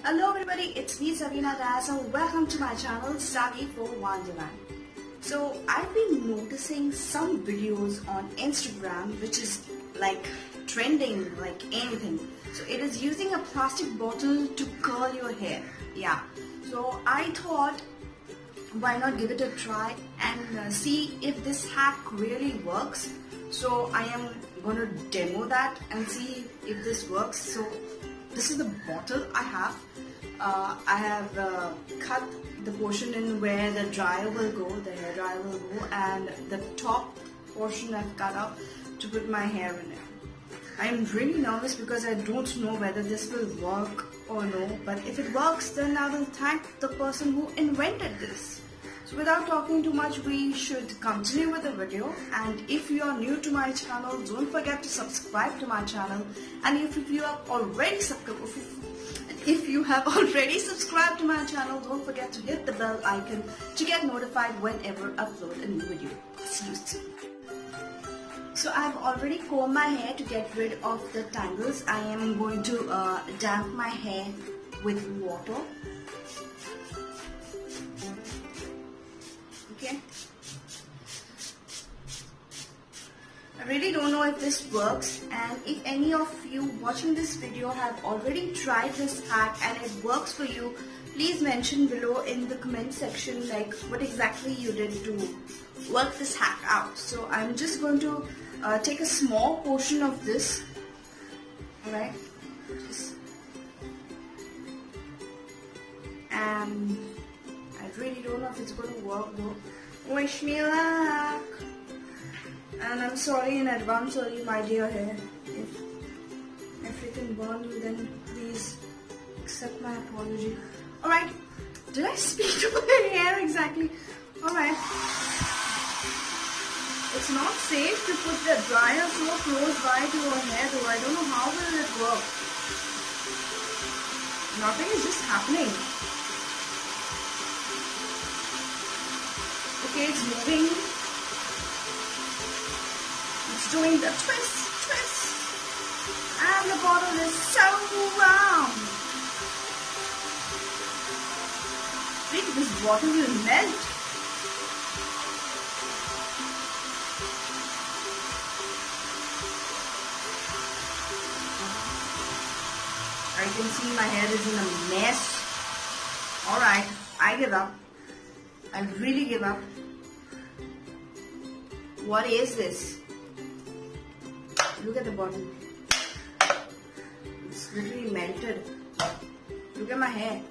Hello everybody, it's me SAVINA and welcome to my channel Savi for Wonderland. So I've been noticing some videos on Instagram which is like trending like anything. So it is using a plastic bottle to curl your hair. Yeah. So I thought why not give it a try and see if this hack really works. So I am going to demo that and see if this works. So this is the bottle I have. I have cut the portion in where the dryer will go, the hair dryer will go, and the top portion I've cut out to put my hair in it. I'm really nervous because I don't know whether this will work or no, but if it works then I will thank the person who invented this. So without talking too much, we should continue with the video, and if you are new to my channel, don't forget to subscribe to my channel, and if you have already subscribed to my channel, don't forget to hit the bell icon to get notified whenever I upload a new video. See you soon. So I've already combed my hair to get rid of the tangles. I am going to damp my hair with water. Okay. I really don't know if this works, and if any of you watching this video have already tried this hack and it works for you, please mention below in the comment section like what exactly you did to work this hack out. So I'm just going to take a small portion of this. Alright, and I really don't know if it's going to work though. Wish me luck. And I'm sorry in advance, sorry my dear hair. If everything burned you, then please accept my apology. Alright, did I speak to my hair exactly? Alright. It's not safe to put the dryer so close by to your hair though. I don't know how will it work. Nothing is just happening. Okay, it's moving. It's doing the twist, and the bottle is so round. I think this bottle will melt. I can see my hair is in a mess. Alright, I give up. I really give up. What is this? Look at the bottle. It's literally melted. Look at my hair.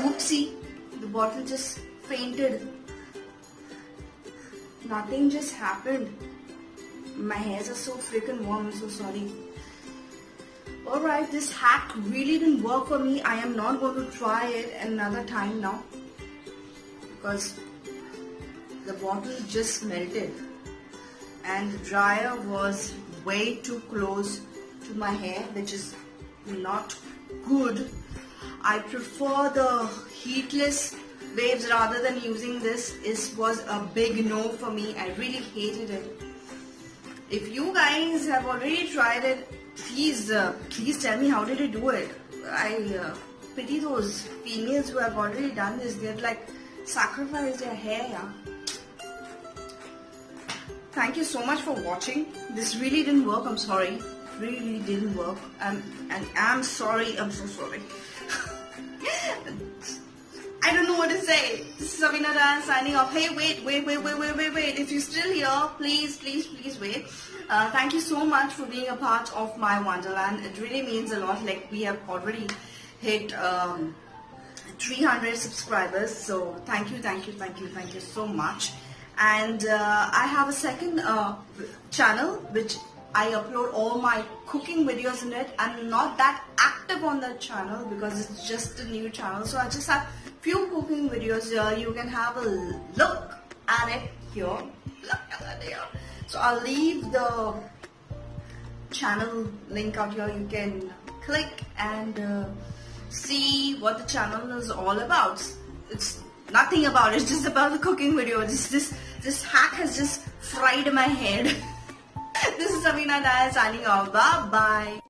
Oopsie. The bottle just fainted. Nothing just happened. My hairs are so freaking warm. I'm so sorry. Alright, this hack really didn't work for me. I am not going to try it another time now, because the bottle just melted and the dryer was way too close to my hair, which is not good. I prefer the heatless waves rather than using this. This was a big no for me. I really hated it. If you guys have already tried it, please tell me how did you do it. I pity those females who have already done this. They've like sacrificed their hair. Yeah. Thank you so much for watching. This really didn't work. I'm sorry. It really didn't work. And I'm sorry. I'm so sorry. I don't know what to say. This is SAVINA signing off. Hey, wait. If you're still here, please wait. Thank you so much for being a part of my Wonderland. It really means a lot. Like, we have already hit 300 subscribers. So thank you so much. And I have a second channel which I upload all my cooking videos in it. I'm not that active on that channel because it's just a new channel. So I just have few cooking videos here. You can have a look at it here. Look at it here. So I'll leave the channel link out here. You can click and see what the channel is all about. It's nothing about it. It's just about the cooking video. This hack has just fried my head. This is SAVINA signing off. Bye bye.